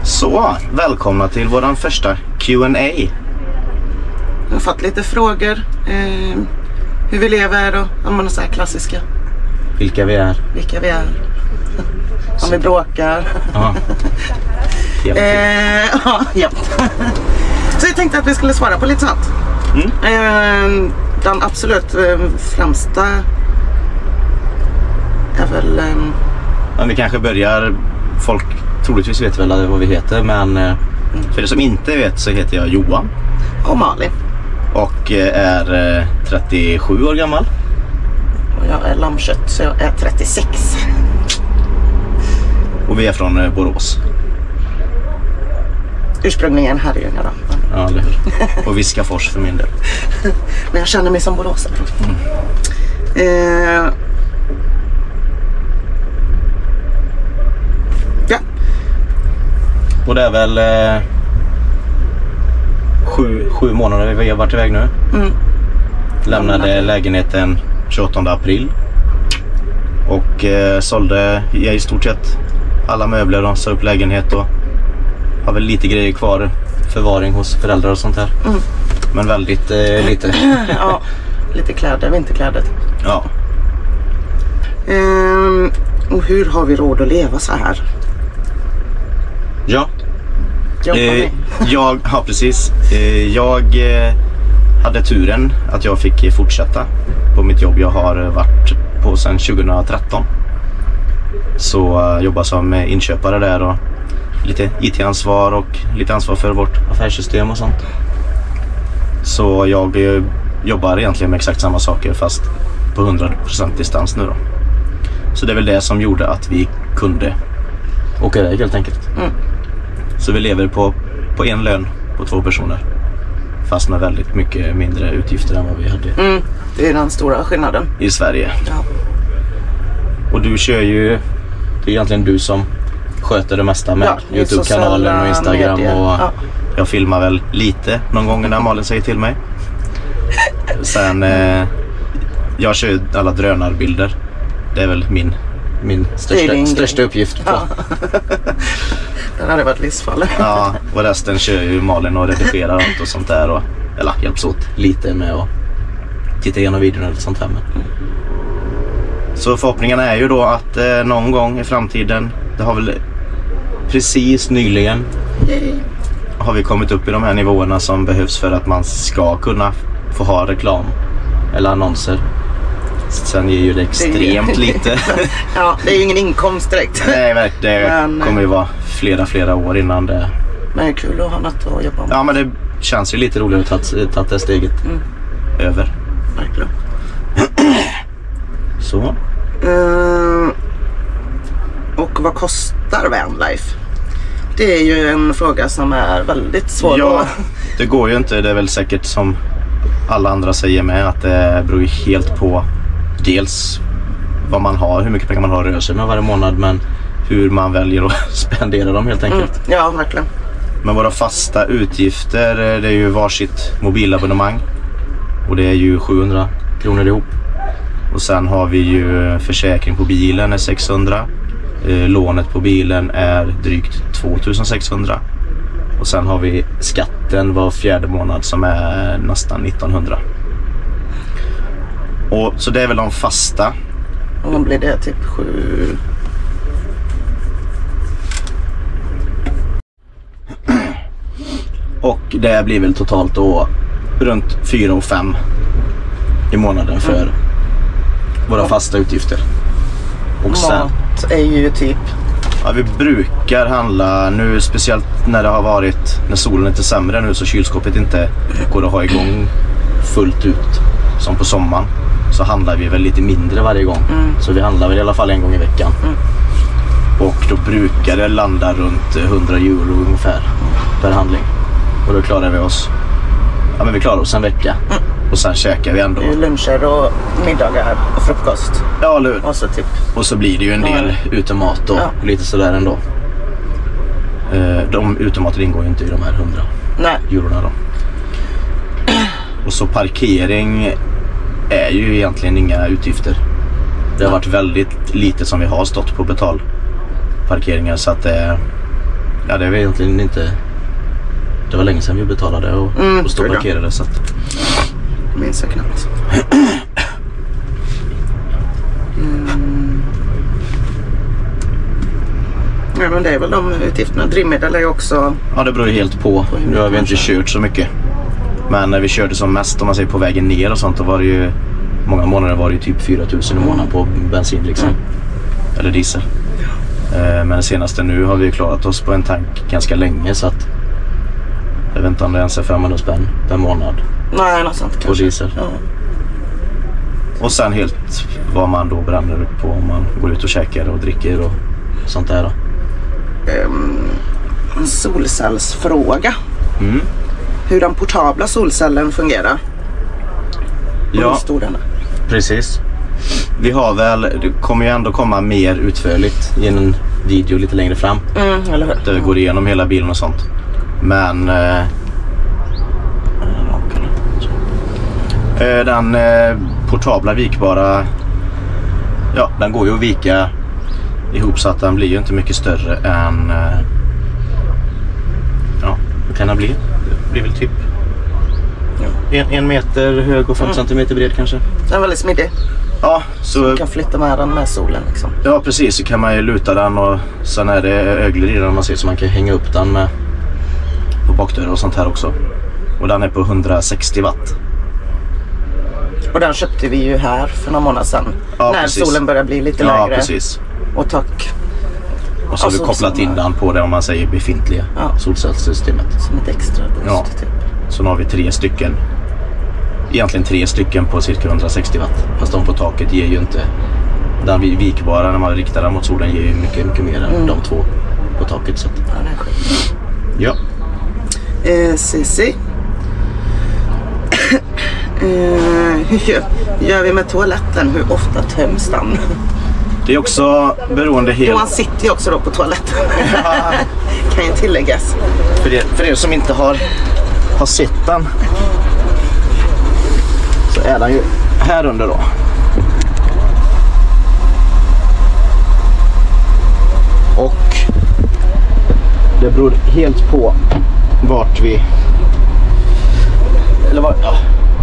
Så, välkomna till våran första Q&A. Jag har fått lite frågor. Hur vi lever och om man är så här klassiska. Vilka vi är. Om vi bråkar. Ja. Ja. Så jag tänkte att vi skulle svara på lite sånt. Den absolut främsta är väl... Men vi kanske börjar... Folk troligtvis vet väl vad vi heter, men för det som inte vet så heter jag Johan. Och Malin. Och är 37 år gammal. Och jag är lammkött, så jag är 36. Och vi är från Borås. Ursprungligen Herrljunga då. Ja, eller hur? Och Viskafors för min del. Men jag känner mig som boråsare. Ja. Och det är väl 7 månader vi har varit iväg nu. Lämnade lägenheten 28 april. Och sålde i stort sett alla möbler och sa upp lägenhet och har väl lite grejer kvar, förvaring hos föräldrar och sånt här. Men väldigt lite. Ja, lite kläder, vinterkläder. Ja. Och hur har vi råd att leva så här? Ja. Ja, precis. Jag hade turen att jag fick fortsätta på mitt jobb jag har varit på sedan 2013. Så jobbar som inköpare där och lite IT-ansvar och lite ansvar för vårt affärssystem och sånt. Så jag jobbar egentligen med exakt samma saker fast på 100% distans nu då. Så det är väl det som gjorde att vi kunde åka iväg helt enkelt. Så vi lever på en lön på 2 personer. Fast med väldigt mycket mindre utgifter än vad vi hade. Det är den stora skillnaden. I Sverige. Ja. Och du kör ju, det är egentligen du som sköter det mesta med YouTube-kanalen och Instagram medier. Och jag filmar väl lite någon gång när Malin säger till mig. Sen jag kör alla drönarbilder. Det är väl min största uppgift på. Ja. Den hade varit livsfarlig. Ja, och resten kör ju Malin och redigerar allt och sånt där och eller hjälps åt lite med att titta igenom videon eller sånt här med. Så förhoppningen är ju då att någon gång i framtiden, det har väl precis nyligen har vi kommit upp i de här nivåerna som behövs för att man ska kunna få ha reklam eller annonser. Sen ger ju det extremt lite. Ja, det är ju ingen inkomst direkt. Nej, det kommer ju vara flera år innan det. Men det är kul att ha något att jobba med. Ja, men det känns ju lite roligare att ta det steget över. Verkligen. Så. Och vad kostar vanlife? Det är ju en fråga som är väldigt svår. Ja, det går ju inte. Det är väl säkert som alla andra säger med att det beror ju helt på dels vad man har, hur mycket pengar man har att röra sig med varje månad, men hur man väljer att spendera dem helt enkelt. Ja, verkligen. Men våra fasta utgifter, det är ju varsitt mobilabonnemang och det är ju 700 kronor ihop. Och sen har vi ju försäkring på bilen är 600. Lånet på bilen är drygt 2600. Och sen har vi skatten var 4:e månad som är nästan 1900. Och så det är väl de fasta. Och då blir det typ 7. Och det blir väl totalt då runt 4 och 5 i månaden för våra fasta utgifter. Och sen mat är ju typ... Ja, vi brukar handla nu, speciellt när det har varit, när solen är lite sämre nu så kylskåpet inte går att ha igång fullt ut som på sommaren, så handlar vi väl lite mindre varje gång. Så vi handlar väl i alla fall en gång i veckan. Och då brukar det landa runt 100 euro ungefär per handling. Och då klarar vi oss, ja men vi klarar oss en vecka. Och sen käkar vi ändå. Det är luncher och middagar och frukost. Ja, lur. Och så typ. Och så blir det ju en del utemat och lite sådär ändå. De utematen ingår ju inte i de här 100 eurona då. Och så parkering är ju egentligen inga utgifter. Det har varit väldigt lite som vi har stått på betalparkeringar, så att Ja, det är egentligen inte... Det var länge sedan vi betalade och stod och parkerade så att... Minns jag knappt. Ja, men det är väl de utgifterna. Drivmedel är ju också... Ja, det beror ju helt på. Nu har vi inte kört så mycket. Men när vi körde som mest, om man säger på vägen ner och sånt, då var det ju... Många månader var det ju typ 4 000 i månaden på bensin liksom. Eller diesel. Men det senaste nu har vi klarat oss på en tank ganska länge så att... Jag vet inte om det ens är 500 spänn per månad. Nej, något sånt på kanske. Diesel. Ja. Och sen helt vad man då bränner på om man går ut och käkar och dricker och sånt där då. En solcellsfråga. Hur den portabla solcellen fungerar. Ja, precis. Vi har väl, det kommer ju ändå komma mer utförligt i en video lite längre fram. Eller hur? Där vi går igenom hela bilen och sånt. Men den portabla vikbara, ja, den går ju att vika ihop så att den blir ju inte mycket större än, ja, vad kan den bli? Det blir väl typ en meter hög och 5 centimeter bred kanske. Den är väldigt smidig. Ja, så man kan flytta med den med solen liksom. Ja, precis, så kan man ju luta den och sen är det öglor i den man ser så man kan hänga upp den med på bakdörrar och sånt här också. Och den är på 160 watt. Och den köpte vi ju här för några månader sedan. Ja, när precis. solen börjar bli lite lägre. Ja, precis. Och tack. Och så har vi kopplat in den på det om man säger befintliga solcellssystemet. Som ett extra boost typ. Så nu har vi 3 stycken. Egentligen 3 stycken på cirka 160 watt. Fast de på taket ger ju inte... Den vikbara när man riktar den mot solen ger ju mycket mer än de 2 på taket. Så att... Ja, det är skönt. Ja. Cici. Hur gör vi med toaletten? Hur ofta töms den? Det är också beroende helt... Johan sitter ju också då på toaletten. Kan ju tilläggas. För er som inte har sett den så är den ju här under då. Och det beror helt på vart vi... Eller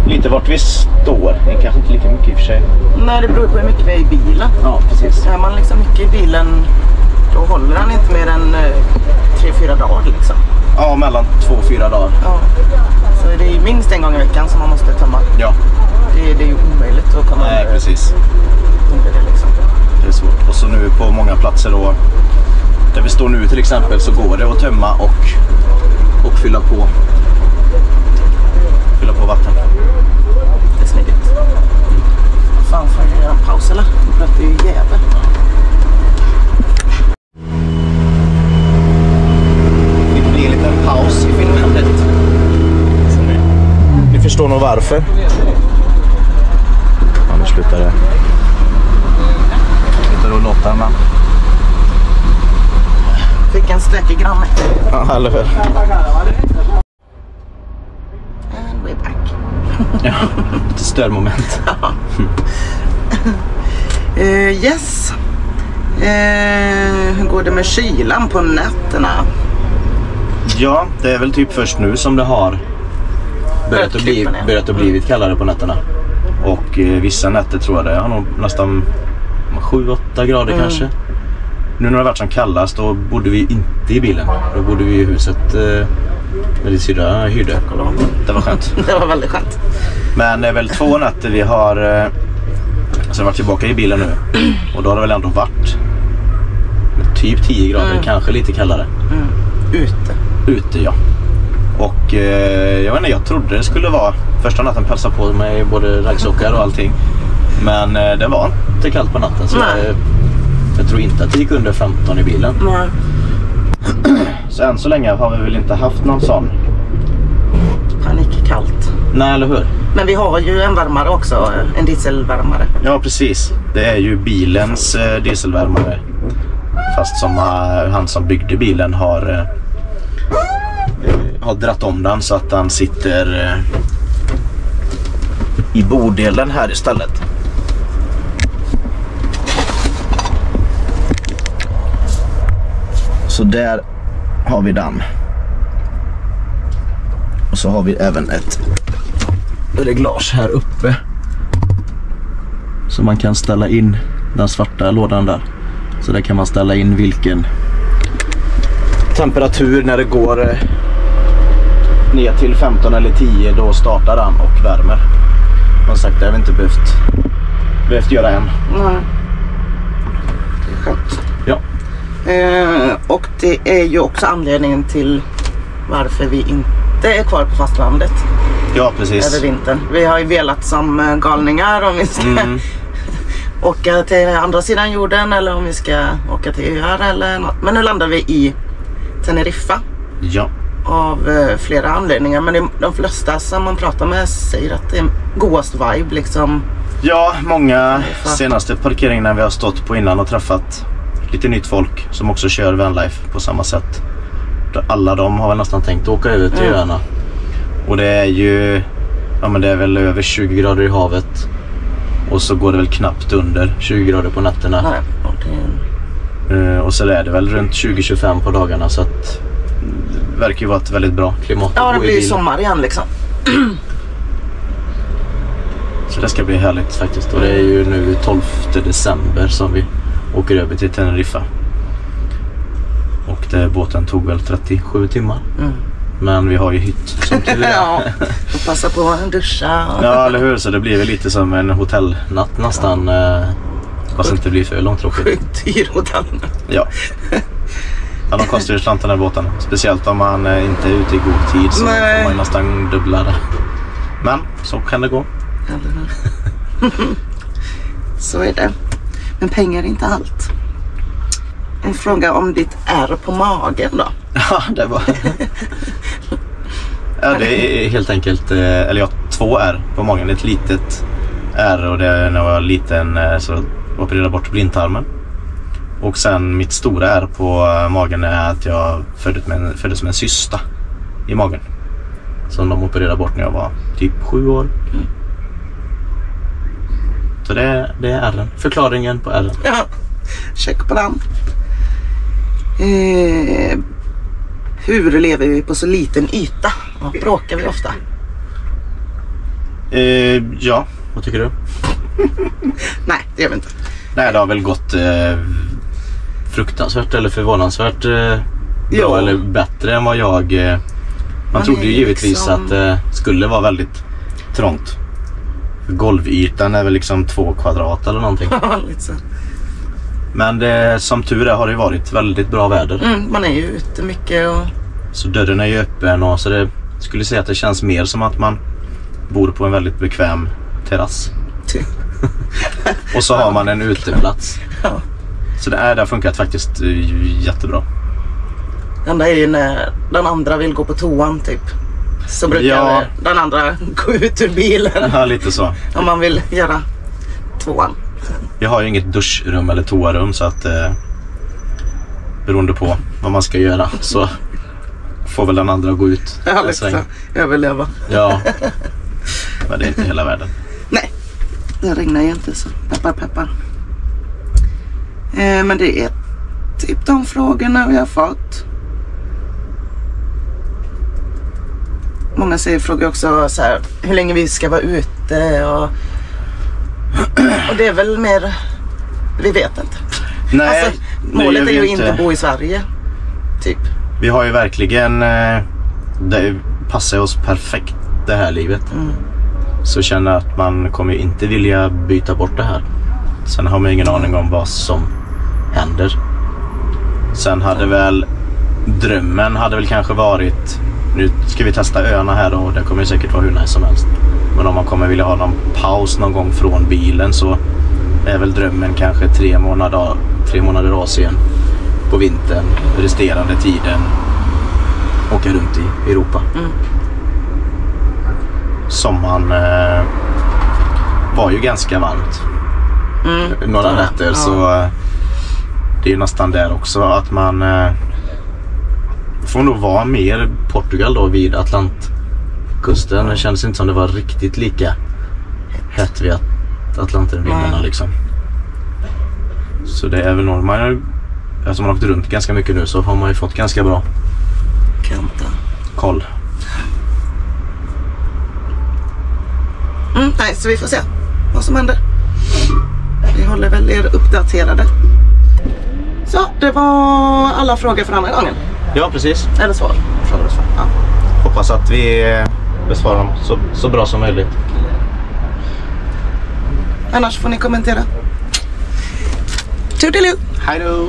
lite vart vi står. Det är kanske inte lika mycket i och för sig. Nej, det beror på hur mycket vi är i bilen. Ja, precis. Är man liksom mycket i bilen, då håller den inte mer än 3-4 dagar liksom. Ja, mellan 2-4 dagar. Ja. Så det är minst en gång i veckan som man måste tömma. Ja. Det är ju omöjligt att komma Nej, precis. under det liksom. Det är svårt. Och så nu på många platser då, där vi står nu till exempel, så går det att tömma och fylla på vatten. Det är smidigt. Fan, får jag göra en paus eller? Nu pratar ju jävel. Det blir en liten paus i filmandet. Ni förstår nog varför. Ja, nu slutar det. Slutar att låta men... Fick en sträck i granne. Ja, eller hur? And we're back. Ja, lite störmoment. Yes. Hur går det med kylan på nätterna? Ja, det är väl typ först nu som det har börjat att blivit kallare på nätterna. Och vissa nätter tror jag det har nog nästan 7-8 grader kanske. Nu när det har varit som kallast då bodde vi inte i bilen. Då bodde vi i huset med din syrra hyrde. Det var skönt. Det var väldigt skönt. Men det är väl 2 nätter vi har alltså varit tillbaka i bilen nu. Och då har det väl ändå varit typ 10 grader, kanske lite kallare. Ute, ja. Och jag vet inte, jag trodde det skulle vara första natten pälsa på mig både raggsockar och allting. Men det var inte kallt på natten så jag tror inte att det gick under 15 i bilen. Nej. Så än så länge har vi väl inte haft någon sån panikkallt. Nej, eller hur? Men vi har ju en värmare också, en dieselvärmare. Ja, precis. Det är ju bilens dieselvärmare. Fast som han som byggde bilen har dratt om den så att den sitter i borddelen här istället. Så där har vi den. Och så har vi även ett reglage här uppe. Så man kan ställa in den svarta lådan där. Så där kan man ställa in vilken temperatur när det går ner till 15 eller 10, då startar den och värmer. Som sagt, det har vi inte behövt göra än. Nej. Det är skönt. Ja. Och det är ju också anledningen till varför vi inte är kvar på fastlandet. Ja, precis. Över vintern. Vi har ju velat som galningar om vi ska åka till andra sidan jorden eller om vi ska åka till öar eller något. Men nu landar vi i Teneriffa. Ja. Av flera anledningar. Men de flesta som man pratar med säger att det är godast vibe liksom. Ja, många senaste parkeringarna vi har stått på innan och träffat lite nytt folk som också kör vanlife på samma sätt. Alla de har väl nästan tänkt åka över till öarna. Och det är ju, ja men det är väl över 20 grader i havet. Och så går det väl knappt under 20 grader på nätterna. Nej, och så är det väl runt 20-25 på dagarna, så att det verkar ju vara ett väldigt bra klimat. Ja, det blir ju sommar igen liksom. Så det ska bli härligt faktiskt. Och det är ju nu 12 december som vi åker över till Teneriffa. Och båten tog väl 37 timmar. Men vi har ju hytt som tur är. Ja, och passa på en duscha. Ja, eller hur? Så det blir väl lite som en hotellnatt nästan. Fast inte blir för långtråkigt. Sjukt dyr hotellnatt. Ja. Ja, de kostar ju slantarna i båten. Speciellt om man inte är ute i god tid, så får man ju nästan dubbla det. Men så kan det gå. Så är det. Men pengar är inte allt. En fråga om ditt ärr på magen då. Ja, det var... Ja, det är helt enkelt, eller jag har 2 ärr på magen. Ett litet ärr, och det är när jag var liten så opererade bort blindtarmen. Och sen mitt stora ärr på magen är att jag föddes med en cysta i magen. Som de opererade bort när jag var typ 7 år. Så det är ärren. Förklaringen på ärren. Ja, check på den. Hur lever vi på så liten yta? Och bråkar vi ofta? Ja, vad tycker du? Nej, det gör vi inte. Nej, det har väl gått fruktansvärt eller förvånansvärt bra eller bättre än vad jag... Man trodde ju givetvis liksom... att det skulle vara väldigt trångt. Golvytan är väl liksom 2 kvadrat eller någonting. Ja, lite så. Men det, som tur är, har det varit väldigt bra väder. Man är ju ute mycket och... Så dörren är ju öppen, och så det skulle säga att det känns mer som att man bor på en väldigt bekväm terrass. Och så har man en uteplats. Ja. Så det har funkat faktiskt jättebra. Det enda är ju när den andra vill gå på toan typ. Så brukar den andra gå ut ur bilen. Ja, lite så. Om man vill göra toan. Jag har ju inget duschrum eller toarum, så att beroende på vad man ska göra så får väl den andra gå ut. Ja, liksom. Överleva. Ja, men det är inte hela världen. Nej, det regnar ju inte så. Peppar, peppar. Men det är typ de frågorna vi har fått. Många frågar också så här, hur länge vi ska vara ute och det är väl mer, vi vet inte. Nej, alltså, målet är ju inte bo i Sverige typ. Vi har ju verkligen det passar oss perfekt det här livet. Så känner att man kommer inte vilja byta bort det här. Sen har man ingen aning om vad som händer. Sen hade väl drömmen hade väl kanske varit, nu ska vi testa öarna här och det kommer säkert vara hur nice som helst. Men om man kommer vilja ha någon paus någon gång från bilen, så är väl drömmen kanske 3 månader Asien på vintern, resterande tiden åka runt i Europa. Sommaren var ju ganska varmt. Några nätter, så det är nästan där också att man får nog vara mer Portugal då vid Atlantkusten. Det kändes inte som det var riktigt lika hett vid Atlantenvindarna liksom. Så det är väl norr. Eftersom man har åkt runt ganska mycket nu så har man ju fått ganska bra Nej, så vi får se vad som händer. Vi håller väl er uppdaterade. Så, det var alla frågor för andra gången. Ja, precis. Eller svar. Ja. Hoppas att vi besvarar dem så bra som möjligt. Annars får ni kommentera. Toodaloo! Hej då!